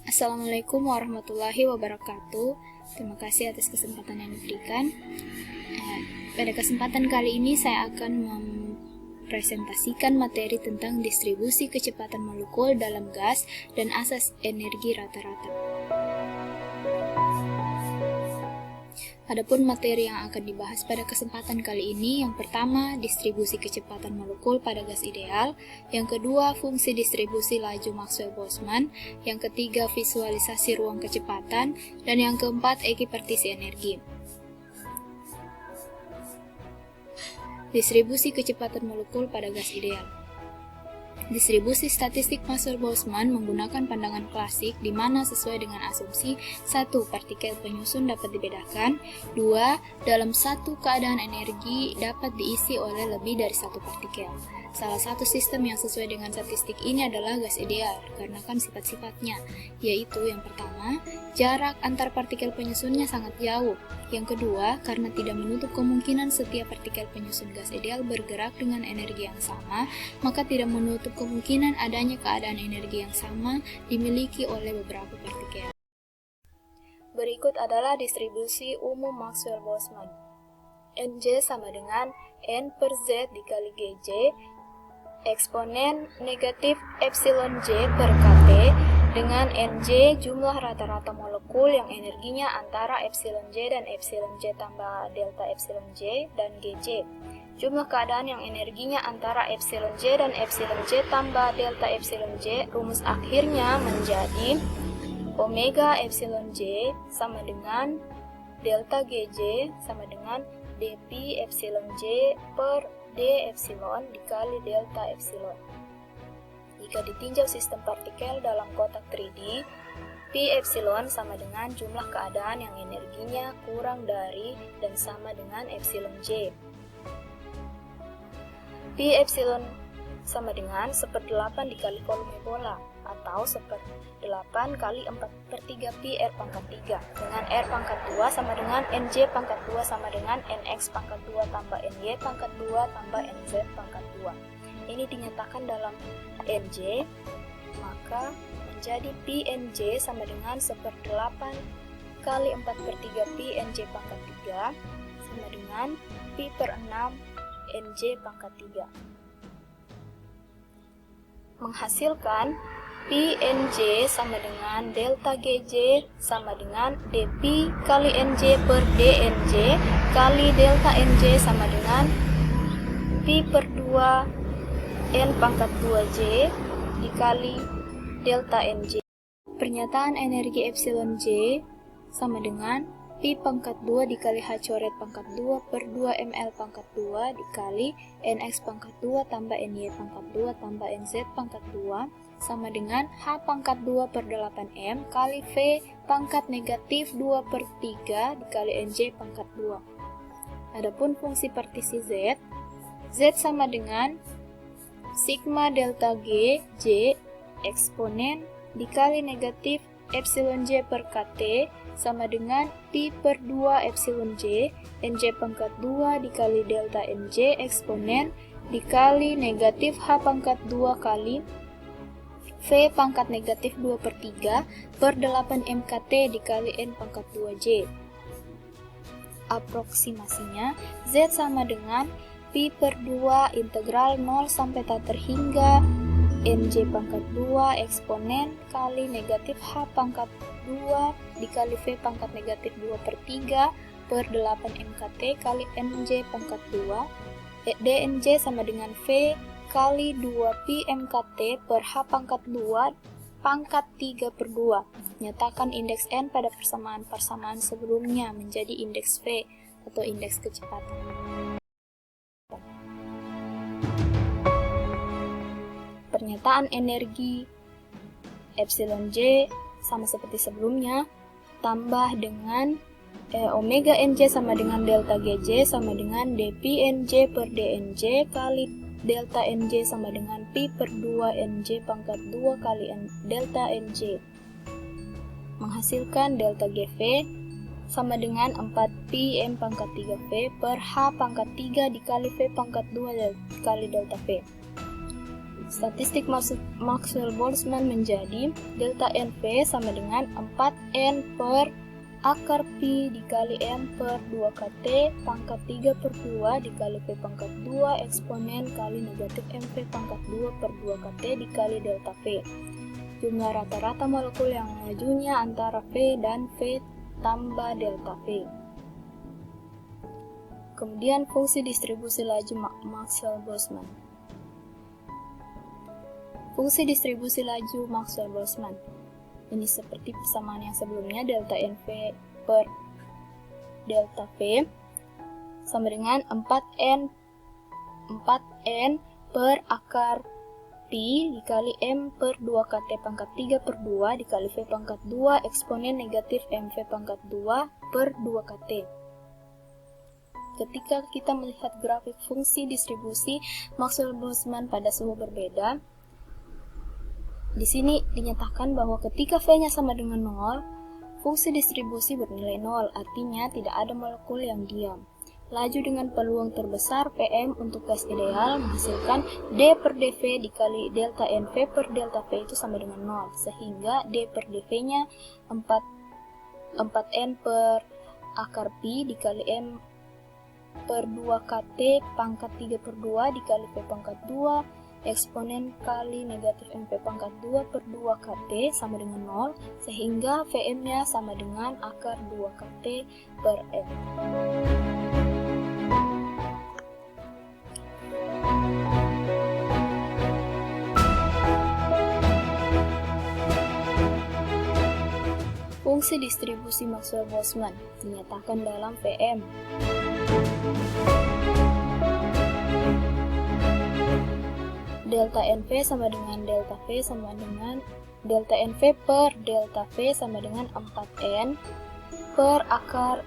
Assalamualaikum warahmatullahi wabarakatuh. Terima kasih atas kesempatan yang diberikan. Pada kesempatan kali ini saya akan mempresentasikan materi tentang distribusi kecepatan molekul dalam gas dan asas energi rata-rata. Adapun materi yang akan dibahas pada kesempatan kali ini, yang pertama, distribusi kecepatan molekul pada gas ideal, yang kedua, fungsi distribusi laju Maxwell-Boltzmann, yang ketiga, visualisasi ruang kecepatan, dan yang keempat, ekipartisi energi. Distribusi kecepatan molekul pada gas ideal. Distribusi statistik Maxwell-Boltzmann menggunakan pandangan klasik di mana sesuai dengan asumsi 1. Partikel penyusun dapat dibedakan, 2. Dalam satu keadaan energi dapat diisi oleh lebih dari satu partikel. Salah satu sistem yang sesuai dengan statistik ini adalah gas ideal, dikarenakan sifat-sifatnya, yaitu yang pertama, jarak antar partikel penyusunnya sangat jauh. Yang kedua, karena tidak menutup kemungkinan setiap partikel penyusun gas ideal bergerak dengan energi yang sama, maka tidak menutup kemungkinan adanya keadaan energi yang sama dimiliki oleh beberapa partikel. Berikut adalah distribusi umum Maxwell-Boltzmann. Nj sama dengan N per Z dikali Gj, eksponen negatif epsilon J per Kt, dengan Nj jumlah rata-rata molekul yang energinya antara epsilon J dan epsilon J tambah delta epsilon J, dan Gj jumlah keadaan yang energinya antara epsilon J dan epsilon J tambah delta epsilon J. Rumus akhirnya menjadi omega epsilon J sama dengan delta Gj sama dengan dp epsilon J per d epsilon dikali delta epsilon. Jika ditinjau sistem partikel dalam kotak 3D, P epsilon sama dengan jumlah keadaan yang energinya kurang dari dan sama dengan epsilon J. P epsilon sama dengan 1/8 dikali volume bola, atau 1/8 kali 4/3 pi R pangkat 3, dengan R pangkat 2 sama dengan NJ pangkat 2 sama dengan NX pangkat 2 tambah NY pangkat 2 tambah NZ pangkat 2. Ini dinyatakan dalam NJ, maka menjadi pi NJ sama dengan 1/8 kali 4/3 pi NJ pangkat 3 sama dengan pi per 6 NJ pangkat 3. Menghasilkan pi NJ sama dengan delta Gj sama dengan dp kali NJ per dNJ kali delta NJ sama dengan pi per 2 N pangkat 2J dikali delta NJ. Pernyataan energi epsilon J sama dengan pi pangkat 2 dikali H coret pangkat 2 per 2 ml pangkat 2 dikali NX pangkat 2 tambah NY pangkat 2 tambah NZ pangkat 2 sama dengan H pangkat 2 per 8M kali V pangkat negatif 2 per 3 dikali NJ pangkat 2. Adapun fungsi partisi Z, Z sama dengan sigma delta G, J, eksponen dikali negatif epsilon J per Kt sama dengan pi per 2 epsilon J, NJ pangkat 2 dikali delta NJ eksponen dikali negatif H pangkat 2 kali V pangkat negatif 2 per 3 per 8 MKT dikali N pangkat 2J. Aproksimasinya, Z sama dengan pi per 2 integral 0 sampai tak terhingga NJ pangkat 2 eksponen kali negatif H pangkat 2 dikali V pangkat negatif 2 per 3 per 8 MKT kali NJ pangkat 2 DNJ sama dengan V kali 2 pi MKT per H pangkat 2 pangkat 3 per 2. Nyatakan indeks N pada persamaan sebelumnya menjadi indeks V atau indeks kecepatan. Pernyataan energi epsilon J sama seperti sebelumnya, tambah dengan omega NJ sama dengan delta Gj sama dengan dp NJ per dNJ kali delta NJ sama dengan pi per 2 NJ pangkat 2 kali delta NJ. Menghasilkan delta GV sama dengan 4 pi M pangkat 3V per H pangkat 3 dikali V pangkat 2 dikali delta V. statistik Maxwell-Boltzmann menjadi delta NV sama dengan 4N per akar Pi dikali M per 2KT pangkat 3 per 2 dikali V pangkat 2 eksponen kali negatif MV pangkat 2 per 2KT dikali delta V. Jumlah rata-rata molekul yang lajunya antara V dan V tambah delta V. Kemudian fungsi distribusi laju Maxwell-Boltzmann. Fungsi distribusi laju Maxwell-Boltzmann. Ini seperti persamaan yang sebelumnya, delta NV per delta V sama dengan 4N per akar Pi dikali M per 2KT pangkat 3 per 2 dikali V pangkat 2 eksponen negatif MV pangkat 2 per 2KT. Ketika kita melihat grafik fungsi distribusi Maxwell-Boltzmann pada suhu berbeda, di sini dinyatakan bahwa ketika V-nya sama dengan 0, fungsi distribusi bernilai 0, artinya tidak ada molekul yang diam. Laju dengan peluang terbesar Pm untuk gas ideal menghasilkan D per dV dikali delta NV per delta V itu sama dengan 0, sehingga D per dV-nya 4N per akar Pi dikali M per 2KT pangkat 3 per 2 dikali V pangkat 2 eksponen kali negatif MV pangkat 2 per 2KT sama dengan 0, sehingga Vm-nya sama dengan akar 2KT per M. Fungsi distribusi Maxwell-Boltzmann dinyatakan dalam Vm. Delta NV sama dengan delta V sama dengan delta NV per delta V sama dengan 4N per akar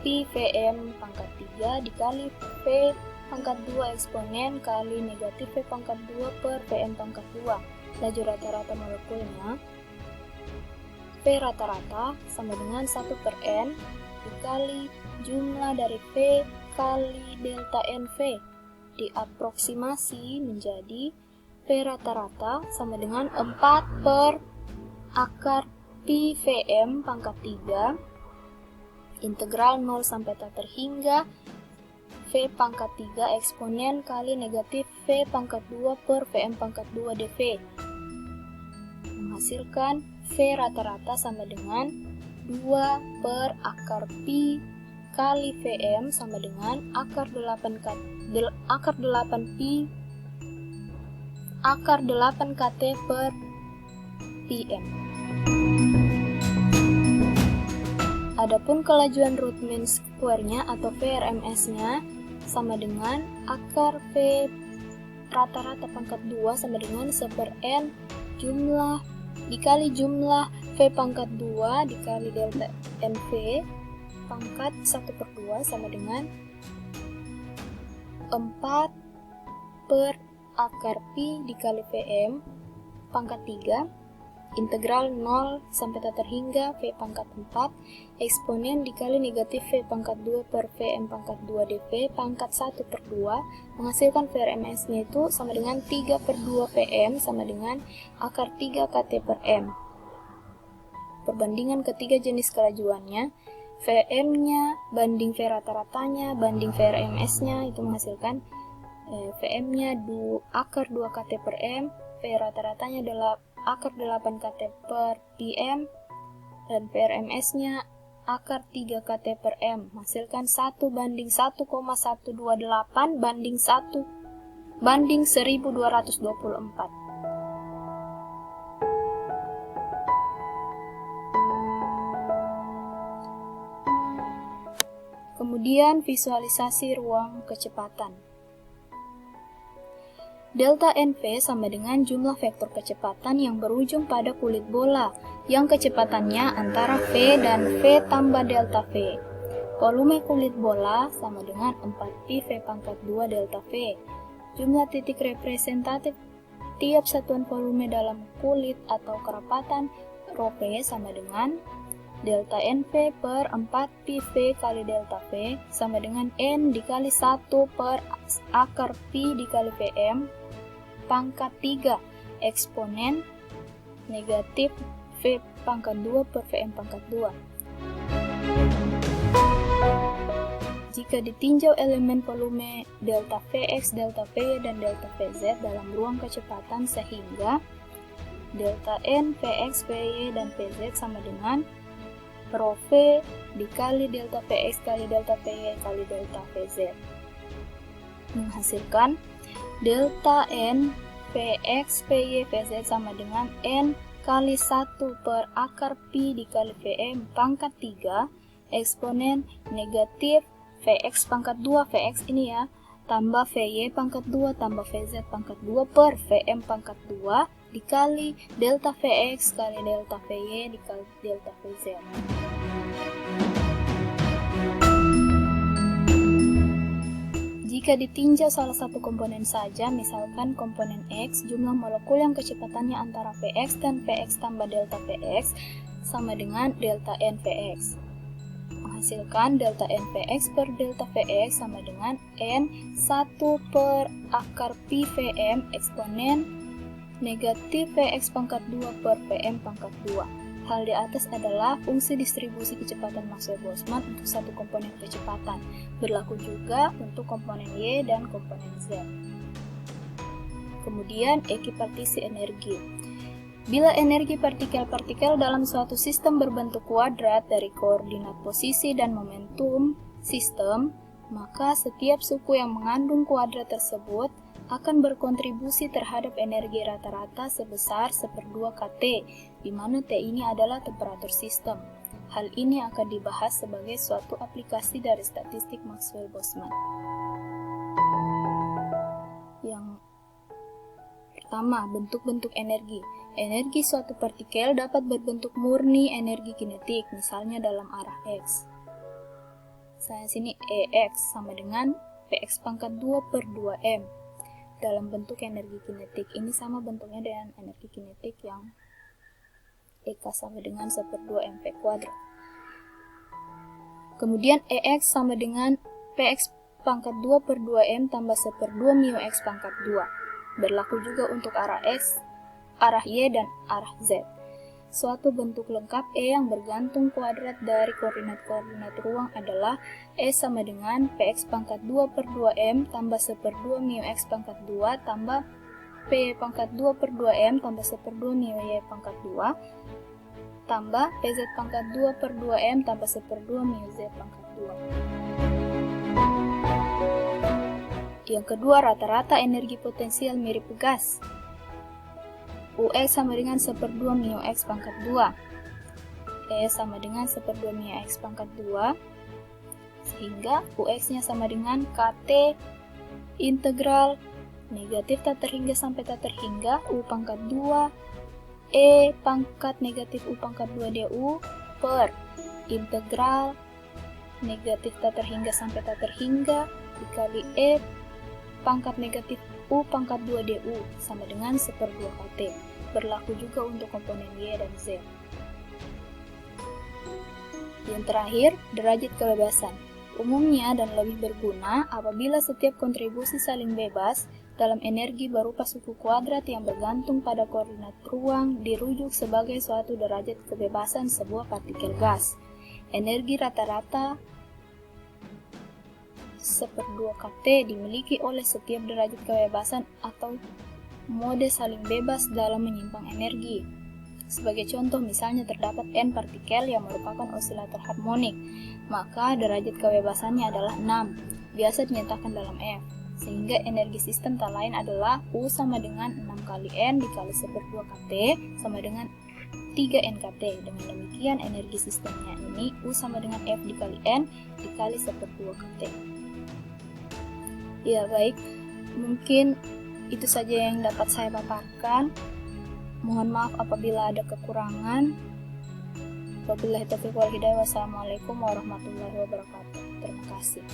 Pi Vm pangkat 3 dikali V pangkat 2 eksponen kali negatif V pangkat 2 per Vm pangkat 2. Laju rata-rata molekulnya V rata-rata sama dengan 1 per N dikali jumlah dari V kali delta NV. Diaproksimasi menjadi V rata-rata sama dengan 4 per akar Pi Vm pangkat 3 integral 0 sampai tak terhingga V pangkat 3 eksponen kali negatif V pangkat 2 per Vm pangkat 2 dV, menghasilkan V rata-rata sama dengan 2 per akar Pi kali Vm sama dengan akar 8 KT per Pm. Adapun kelajuan root mean square-nya atau VRMS-nya sama dengan akar V rata-rata pangkat 2 sama dengan 1 per N jumlah dikali jumlah V pangkat 2 dikali delta NV pangkat 1 per 2 sama dengan 4 per akar Pi dikali Vm pangkat 3 integral 0 sampai tak terhingga V pangkat 4 eksponen dikali negatif V pangkat 2 per Vm pangkat 2 dV pangkat 1 per 2 menghasilkan VRMS-nya itu sama dengan 3 per 2 Vm sama dengan akar 3 KT per M. Perbandingan ketiga jenis kelajuannya, Vm-nya banding V rata-ratanya banding VRMS-nya itu menghasilkan Vm-nya akar 2 KT per M, V rata-ratanya adalah akar 8 KT per Pm, dan VRMS-nya akar 3 KT per M, menghasilkan 1 banding 1,128 banding 1224. Kemudian visualisasi ruang kecepatan. Delta NV sama dengan jumlah vektor kecepatan yang berujung pada kulit bola, yang kecepatannya antara V dan V tambah delta V. Volume kulit bola sama dengan 4pi V pangkat 2 delta V. Jumlah titik representatif tiap satuan volume dalam kulit atau kerapatan ρ P sama dengan delta NV per 4pi V kali delta V sama dengan N dikali 1 per akar Pi dikali Vm pangkat 3 eksponen negatif V pangkat 2 per Vm pangkat 2. Jika ditinjau elemen volume delta Vx, delta Vy, dan delta Vz dalam ruang kecepatan sehingga delta N, Vx, Vy, dan Vz sama dengan rho V dikali delta Vx kali delta Vy kali delta Vz, menghasilkan delta N, Vx, Vy, Vz sama dengan N kali 1 per akar pi dikali Vm pangkat 3 eksponen negatif Vx pangkat 2, Vx ini ya, tambah Vy pangkat 2 tambah Vz pangkat 2 per Vm pangkat 2 dikali delta Vx kali delta Vy dikali delta Vz. Jika ditinjau salah satu komponen saja, misalkan komponen X, jumlah molekul yang kecepatannya antara Vx dan Vx tambah delta Vx sama dengan delta N Vx. Menghasilkan delta N Vx per delta Vx sama dengan N 1 per akar pi Vm eksponen negatif Vx pangkat 2 per Vm pangkat 2. Hal di atas adalah fungsi distribusi kecepatan Maxwell-Boltzmann untuk satu komponen kecepatan. Berlaku juga untuk komponen Y dan komponen Z. Kemudian ekipartisi energi. Bila energi partikel-partikel dalam suatu sistem berbentuk kuadrat dari koordinat posisi dan momentum sistem, maka setiap suku yang mengandung kuadrat tersebut akan berkontribusi terhadap energi rata-rata sebesar 1/2 kT, di mana T ini adalah temperatur sistem. Hal ini akan dibahas sebagai suatu aplikasi dari statistik Maxwell-Boltzmann. Yang pertama, bentuk-bentuk energi. Energi suatu partikel dapat berbentuk murni energi kinetik, misalnya dalam arah X. Saya sini EX sama dengan Px pangkat 2 per 2M. Dalam bentuk energi kinetik, ini sama bentuknya dengan energi kinetik yang EK sama dengan 1/2 mv kuadrat. Kemudian EX sama dengan Px pangkat 2 per 2M tambah 1/2 mu X pangkat 2. Berlaku juga untuk arah X, arah Y, dan arah Z. Suatu bentuk lengkap E yang bergantung kuadrat dari koordinat-koordinat ruang adalah E sama dengan Px pangkat 2 per 2M tambah 1/2 mu X pangkat 2 tambah P pangkat 2 per 2M tambah 1/2 mu Y pangkat 2 tambah Pz pangkat 2 per 2M tambah 1/2 mu Z pangkat 2. Yang kedua, rata-rata energi potensial mirip gas. Ux sama dengan 1/2 mu X pangkat 2. E sama dengan 1/2 mu X pangkat 2. Sehingga Ux-nya sama dengan KT integral negatif tak terhingga sampai tak terhingga U pangkat 2 E pangkat negatif U pangkat 2 du per integral negatif tak terhingga sampai tak terhingga dikali E pangkat negatif U pangkat 2 du sama dengan 1/2 kT. Berlaku juga untuk komponen Y dan Z. Yang terakhir, derajat kebebasan. Umumnya dan lebih berguna apabila setiap kontribusi saling bebas dalam energi berupa suku kuadrat yang bergantung pada koordinat ruang dirujuk sebagai suatu derajat kebebasan sebuah partikel gas. Energi rata-rata 1/2 kT dimiliki oleh setiap derajat kebebasan atau mode saling bebas dalam menyimpang energi. Sebagai contoh, misalnya terdapat N partikel yang merupakan osilator harmonik, maka derajat kebebasannya adalah 6, biasa dinyatakan dalam F, sehingga energi sistem tak lain adalah U sama dengan 6 kali N dikali 1/2 kT sama dengan 3 NKT. Dengan demikian, energi sistemnya ini U sama dengan F dikali N dikali 1/2 kT. Ya baik, mungkin itu saja yang dapat saya paparkan. Mohon maaf apabila ada kekurangan. Wabillahi taufiq wal hidayah. Wassalamualaikum warahmatullahi wabarakatuh. Terima kasih.